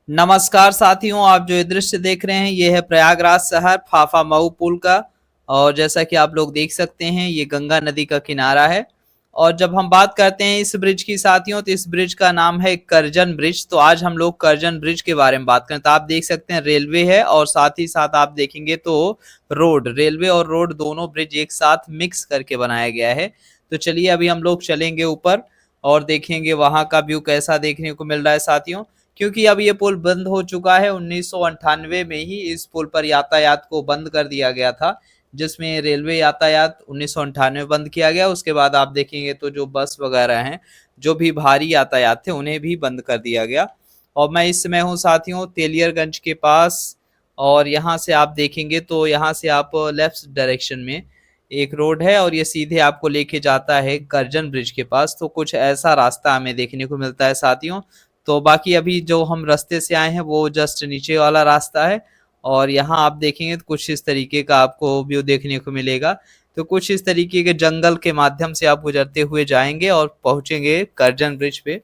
नमस्कार साथियों, आप जो ये दृश्य देख रहे हैं ये है प्रयागराज शहर फाफा मऊ पुल का। और जैसा कि आप लोग देख सकते हैं ये गंगा नदी का किनारा है। और जब हम बात करते हैं इस ब्रिज की साथियों, तो इस ब्रिज का नाम है करजन ब्रिज। तो आज हम लोग करजन ब्रिज के बारे में बात करें। तो आप देख सकते हैं रेलवे है और साथ ही साथ आप देखेंगे तो रोड, रेलवे और रोड दोनों ब्रिज एक साथ मिक्स करके बनाया गया है। तो चलिए अभी हम लोग चलेंगे ऊपर और देखेंगे वहां का व्यू कैसा देखने को मिल रहा है साथियों। क्योंकि अब ये पुल बंद हो चुका है। 1998 में ही इस पुल पर यातायात को बंद कर दिया गया था, जिसमें रेलवे यातायात 1998 बंद किया गया। उसके बाद आप देखेंगे तो जो बस वगैरह हैं, जो भी भारी यातायात थे, उन्हें भी बंद कर दिया गया। और मैं इस समय हूँ साथियों तेलियरगंज के पास। और यहाँ से आप देखेंगे तो यहाँ से आप लेफ्ट डायरेक्शन में एक रोड है और ये सीधे आपको लेके जाता है करजन ब्रिज के पास। तो कुछ ऐसा रास्ता हमें देखने को मिलता है साथियों। तो बाकी अभी जो हम रास्ते से आए हैं वो जस्ट नीचे वाला रास्ता है। और यहाँ आप देखेंगे तो कुछ इस तरीके का आपको व्यू देखने को मिलेगा। तो कुछ इस तरीके के जंगल के माध्यम से आप गुजरते हुए जाएंगे और पहुंचेंगे करजन ब्रिज पे।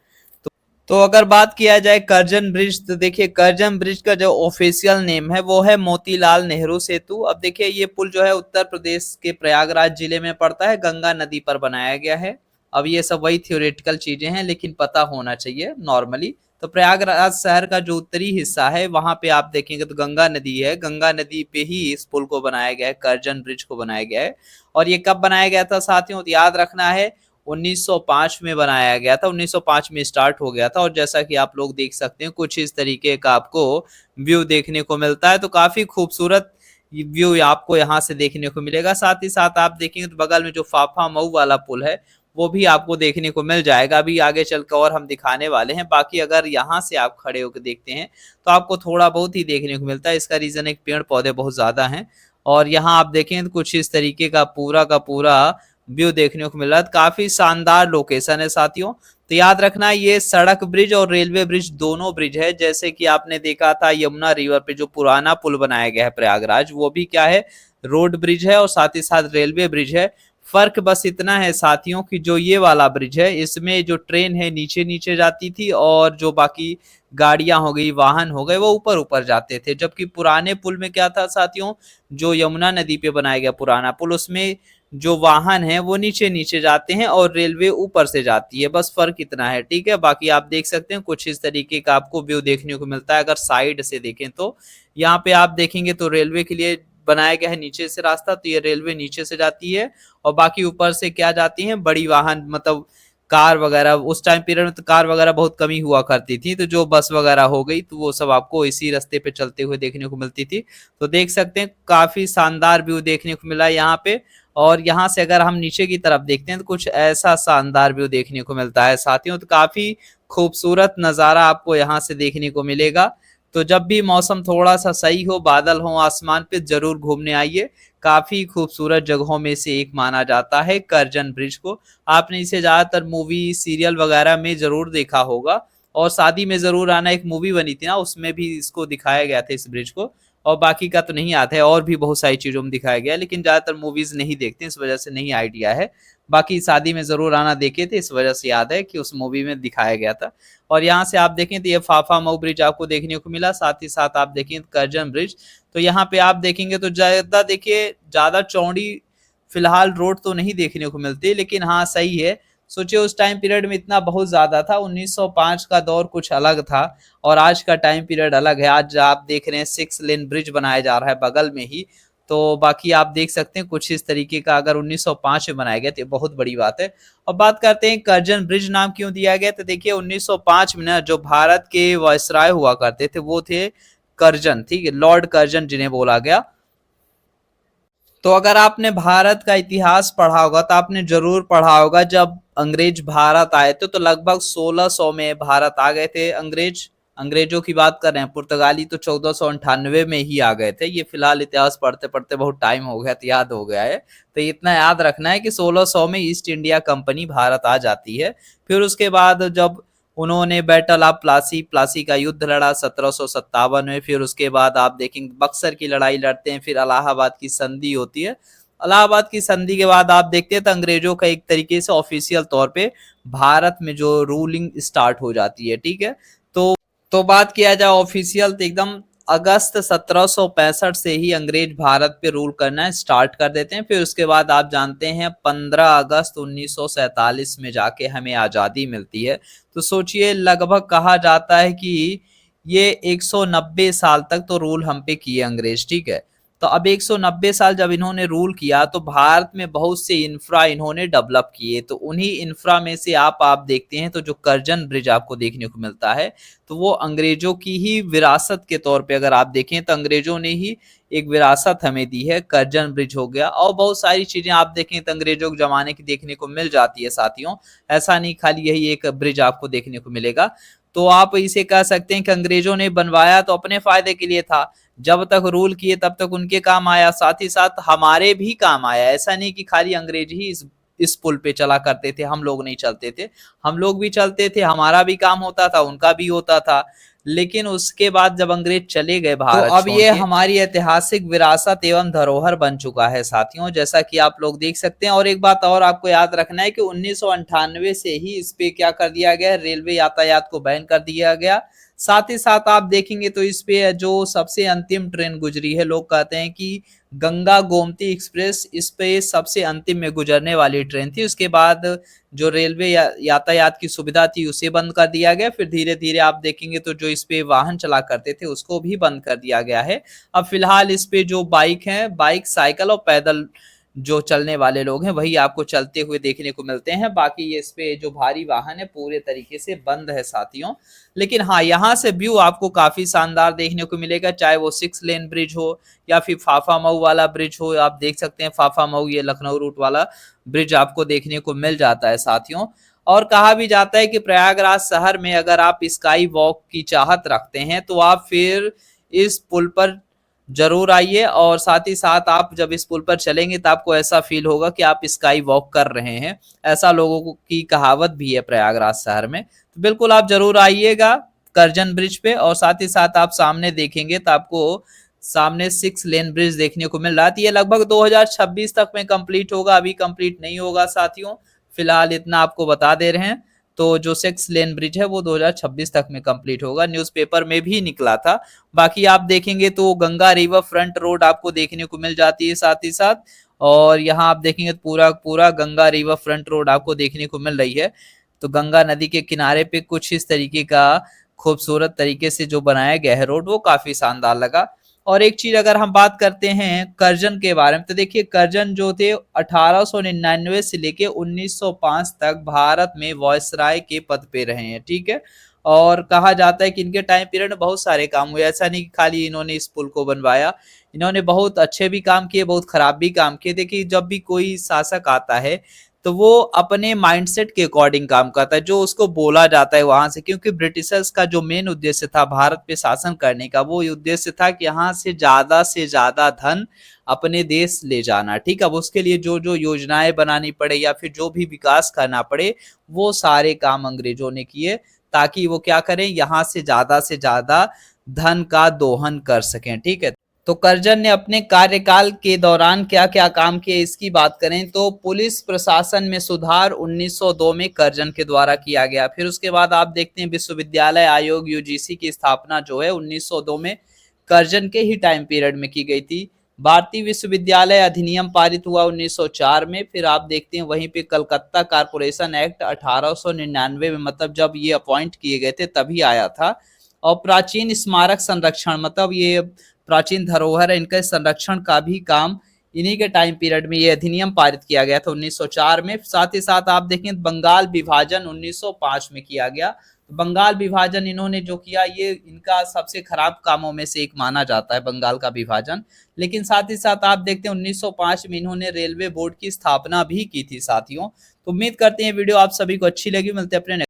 तो अगर बात किया जाए करजन ब्रिज, तो देखिए करजन ब्रिज का जो ऑफिशियल नेम है वो है मोतीलाल नेहरू सेतु। अब देखिए ये पुल जो है उत्तर प्रदेश के प्रयागराज जिले में पड़ता है, गंगा नदी पर बनाया गया है। अब ये सब वही थ्योरेटिकल चीजें हैं लेकिन पता होना चाहिए नॉर्मली। तो प्रयागराज शहर का जो उत्तरी हिस्सा है वहां पे आप देखेंगे तो गंगा नदी है। गंगा नदी पे ही इस पुल को बनाया गया है, करजन ब्रिज को बनाया गया है। और ये कब बनाया गया था साथियों, तो याद रखना है 1905 में बनाया गया था। 1905 में स्टार्ट हो गया था। और जैसा कि आप लोग देख सकते हैं कुछ इस तरीके का आपको व्यू देखने को मिलता है। तो काफी खूबसूरत व्यू आपको यहाँ से देखने को मिलेगा। साथ ही साथ आप देखेंगे तो बगल में जो फाफा मऊ वाला पुल है वो भी आपको देखने को मिल जाएगा। अभी आगे चलकर और हम दिखाने वाले हैं। बाकी अगर यहाँ से आप खड़े होकर देखते हैं तो आपको थोड़ा बहुत ही देखने को मिलता है। इसका रीजन एक पेड़ पौधे बहुत ज्यादा हैं। और यहाँ आप देखें तो कुछ इस तरीके का पूरा व्यू देखने को मिल रहा है। काफी शानदार लोकेशन है साथियों। तो याद रखना ये सड़क ब्रिज और रेलवे ब्रिज दोनों ब्रिज है। जैसे कि आपने देखा था यमुना रिवर पे जो पुराना पुल बनाया गया है प्रयागराज, वो भी क्या है, रोड ब्रिज है और साथ ही साथ रेलवे ब्रिज है। फर्क बस इतना है साथियों कि जो ये वाला ब्रिज है इसमें जो ट्रेन है नीचे नीचे जाती थी और जो बाकी गाड़ियां हो गई, वाहन हो गए, वो ऊपर ऊपर जाते थे। जबकि पुराने पुल में क्या था साथियों, जो यमुना नदी पे बनाया गया पुराना पुल, उसमें जो वाहन है वो नीचे नीचे जाते हैं और रेलवे ऊपर से जाती है। बस फर्क इतना है, ठीक है। बाकी आप देख सकते हैं कुछ इस तरीके का आपको व्यू देखने को मिलता है। अगर साइड से देखें तो यहाँ पे आप देखेंगे तो रेलवे के लिए बनाया गया है नीचे से रास्ता। तो ये रेलवे नीचे से जाती है और बाकी ऊपर से क्या जाती है, बड़ी वाहन, मतलब कार वगैरह। उस टाइम पीरियड में तो कार वगैरह बहुत कमी हुआ करती थी, तो जो बस वगैरह हो गई तो वो सब आपको इसी रास्ते पे चलते हुए देखने को मिलती थी। तो देख सकते हैं काफी शानदार व्यू देखने को मिला है यहाँ पे। और यहाँ से अगर हम नीचे की तरफ देखते हैं तो कुछ ऐसा शानदार व्यू देखने को मिलता है साथियों। तो काफी खूबसूरत नजारा आपको यहाँ से देखने को मिलेगा। तो जब भी मौसम थोड़ा सा सही हो, बादल हो आसमान पे, जरूर घूमने आइए। काफी खूबसूरत जगहों में से एक माना जाता है करजन ब्रिज को। आपने इसे ज्यादातर मूवी सीरियल वगैरह में जरूर देखा होगा। और शादी में जरूर आना एक मूवी बनी थी ना, उसमें भी इसको दिखाया गया था इस ब्रिज को। और बाकी का तो नहीं याद है, और भी बहुत सारी चीजों में दिखाया गया है, लेकिन ज्यादातर मूवीज नहीं देखते इस वजह से नहीं आइडिया है। बाकी शादी में जरूर आना देखे थे, इस वजह से याद है कि उस मूवी में दिखाया गया था। और यहाँ से आप देखें तो ये फाफा मऊ ब्रिज आपको देखने को मिला। साथ ही साथ आप देखें करजन ब्रिज। तो यहाँ पे आप देखेंगे तो ज्यादा, देखिए ज्यादा चौड़ी फिलहाल रोड तो नहीं देखने को मिलती, लेकिन हाँ सही है। सोचिए उस टाइम पीरियड में इतना बहुत ज्यादा था। 1905 का दौर कुछ अलग था और आज का टाइम पीरियड अलग है। आज आप देख रहे हैं 6 लेन ब्रिज बनाया जा रहा है बगल में ही। तो बाकी आप देख सकते हैं कुछ इस तरीके का। अगर 1905 में बनाया गया तो बहुत बड़ी बात है। और बात करते हैं करजन ब्रिज नाम क्यों दिया गया, तो देखिए 1905 में ना जो भारत के वायसराय हुआ करते थे वो थे करजन, ठीक है, लॉर्ड करजन जिन्हें बोला गया। तो अगर आपने भारत का इतिहास पढ़ा होगा तो आपने जरूर पढ़ा होगा जब अंग्रेज भारत आए थे तो लगभग 1600 में भारत आ गए थे अंग्रेज। अंग्रेजों की बात कर रहे हैं, पुर्तगाली तो 1498 में ही आ गए थे। ये फिलहाल इतिहास पढ़ते पढ़ते बहुत टाइम हो गया तो याद हो गया है। तो इतना याद रखना है कि 1600 में ईस्ट इंडिया कंपनी भारत आ जाती है। फिर उसके बाद जब उन्होंने बैटल ऑफ प्लासी, प्लासी का युद्ध लड़ा 1757 में। फिर उसके बाद आप देखेंगे बक्सर की लड़ाई लड़ते हैं। फिर इलाहाबाद की संधि होती है। इलाहाबाद की संधि के बाद आप देखते हैं तो अंग्रेजों का एक तरीके से ऑफिशियल तौर पे भारत में जो रूलिंग स्टार्ट हो जाती है, ठीक है। तो तो बात किया जाए ऑफिशियल तो एकदम अगस्त 1765 से ही अंग्रेज भारत पे रूल करना स्टार्ट कर देते हैं। फिर उसके बाद आप जानते हैं 15 अगस्त 1947 में जाके हमें आजादी मिलती है। तो सोचिए लगभग कहा जाता है कि ये 190 साल तक तो रूल हम पे किए अंग्रेज, ठीक है। तो अब 190 साल जब इन्होंने रूल किया तो भारत में बहुत से इंफ्रा इन्होंने डेवलप किए। तो उन्हीं इंफ्रा में से आप देखते हैं तो जो करजन ब्रिज आपको देखने को मिलता है तो वो अंग्रेजों की ही विरासत के तौर पे अगर आप देखें तो अंग्रेजों ने ही एक विरासत हमें दी है। करजन ब्रिज हो गया और बहुत सारी चीजें आप देखें तो अंग्रेजों के जमाने की देखने को मिल जाती है साथियों। ऐसा नहीं खाली यही एक ब्रिज आपको देखने को मिलेगा। तो आप इसे कह सकते हैं कि अंग्रेजों ने बनवाया तो अपने फायदे के लिए था, जब तक रूल किए तब तक उनके काम आया, साथ ही साथ हमारे भी काम आया। ऐसा नहीं कि खाली अंग्रेज ही इस पुल पे चला करते थे, हम लोग नहीं चलते थे। हम लोग भी चलते थे, हमारा भी काम होता था, उनका भी होता था। लेकिन उसके बाद जब अंग्रेज चले गए भारत तो अब ये हमारी ऐतिहासिक विरासत एवं धरोहर बन चुका है साथियों, जैसा कि आप लोग देख सकते हैं। और एक बात और आपको याद रखना है कि 1998 से ही इस पे क्या कर दिया गया, रेलवे यातायात को बैन कर दिया गया। साथ ही साथ आप देखेंगे तो इस पे जो सबसे अंतिम ट्रेन गुजरी है, लोग कहते हैं कि गंगा गोमती एक्सप्रेस इस पे सबसे अंतिम में गुजरने वाली ट्रेन थी। उसके बाद जो रेलवे यातायात की सुविधा थी उसे बंद कर दिया गया। फिर धीरे धीरे आप देखेंगे तो जो इस पे वाहन चला करते थे उसको भी बंद कर दिया गया है। अब फिलहाल इस पे जो बाइक है, बाइक, साइकिल और पैदल जो चलने वाले लोग हैं वही आपको चलते हुए देखने को मिलते हैं। बाकी ये इस पे जो भारी वाहन है पूरे तरीके से बंद है साथियों। लेकिन हाँ, यहाँ से व्यू आपको काफी शानदार देखने को मिलेगा, चाहे वो 6 लेन ब्रिज हो या फिर फाफा मऊ वाला ब्रिज हो। आप देख सकते हैं फाफा मऊ ये लखनऊ रूट वाला ब्रिज आपको देखने को मिल जाता है साथियों। और कहा भी जाता है कि प्रयागराज शहर में अगर आप स्काई वॉक की चाहत रखते हैं तो आप फिर इस पुल पर जरूर आइए। और साथ ही साथ आप जब इस पुल पर चलेंगे तो आपको ऐसा फील होगा कि आप स्काई वॉक कर रहे हैं। ऐसा लोगों की कहावत भी है प्रयागराज शहर में। तो बिल्कुल आप जरूर आइएगा करजन ब्रिज पे। और साथ ही साथ आप सामने देखेंगे तो आपको सामने 6 लेन ब्रिज देखने को मिल रहा है। ये लगभग 2026 तक में कंप्लीट होगा, अभी कंप्लीट नहीं होगा साथियों। फिलहाल इतना आपको बता दे रहे हैं। तो जो 6 लेन ब्रिज है वो 2026 तक में कंप्लीट होगा, न्यूज़पेपर में भी निकला था। बाकी आप देखेंगे तो गंगा रिवर फ्रंट रोड आपको देखने को मिल जाती है साथ ही साथ। और यहाँ आप देखेंगे तो पूरा पूरा गंगा रिवर फ्रंट रोड आपको देखने को मिल रही है। तो गंगा नदी के किनारे पे कुछ इस तरीके का खूबसूरत तरीके से जो बनाया गया है रोड, वो काफी शानदार लगा। और एक चीज अगर हम बात करते हैं करजन के बारे में तो देखिए करजन जो थे 1899 से लेके 1905 तक भारत में वॉयसराय के पद पे रहे हैं, ठीक है। और कहा जाता है कि इनके टाइम पीरियड में बहुत सारे काम हुए, ऐसा नहीं कि खाली इन्होंने इस पुल को बनवाया। इन्होंने बहुत अच्छे भी काम किए, बहुत खराब भी काम किए। देखिए जब भी कोई शासक आता है तो वो अपने माइंडसेट के अकॉर्डिंग काम करता है, जो उसको बोला जाता है वहां से। क्योंकि ब्रिटिशर्स का जो मेन उद्देश्य था भारत पे शासन करने का, वो उद्देश्य था कि यहाँ से ज्यादा धन अपने देश ले जाना, ठीक है। अब उसके लिए जो जो योजनाएं बनानी पड़े या फिर जो भी विकास करना पड़े, वो सारे काम अंग्रेजों ने किए ताकि वो क्या करें, यहाँ से ज्यादा धन का दोहन कर सकें, ठीक है। तो करजन ने अपने कार्यकाल के दौरान क्या क्या काम किए इसकी बात करें तो पुलिस प्रशासन में सुधार 1902 में करजन के द्वारा किया गया। फिर उसके बाद आप देखते हैं विश्वविद्यालय आयोग यूजीसी की स्थापना जो है 1902 में करजन के ही टाइम पीरियड में की गई थी। भारतीय विश्वविद्यालय अधिनियम पारित हुआ 1904 में। फिर आप देखते हैं वहीं पे कलकत्ता कारपोरेशन एक्ट 1899 में, मतलब जब ये अपॉइंट किए गए थे तभी आया था। और प्राचीन स्मारक संरक्षण, मतलब ये प्राचीन धरोहर है, इनके संरक्षण का भी काम इन्हीं के टाइम पीरियड में ये अधिनियम पारित किया गया था 1904 में। साथ ही साथ आप देखें बंगाल विभाजन 1905 में किया गया। तो बंगाल विभाजन इन्होंने जो किया ये इनका सबसे खराब कामों में से एक माना जाता है बंगाल का विभाजन। लेकिन साथ ही साथ आप देखते हैं 1905 में इन्होंने रेलवे बोर्ड की स्थापना भी की थी साथियों। तो उम्मीद करते हैं वीडियो आप सभी को अच्छी लगी। मिलते हैं अपने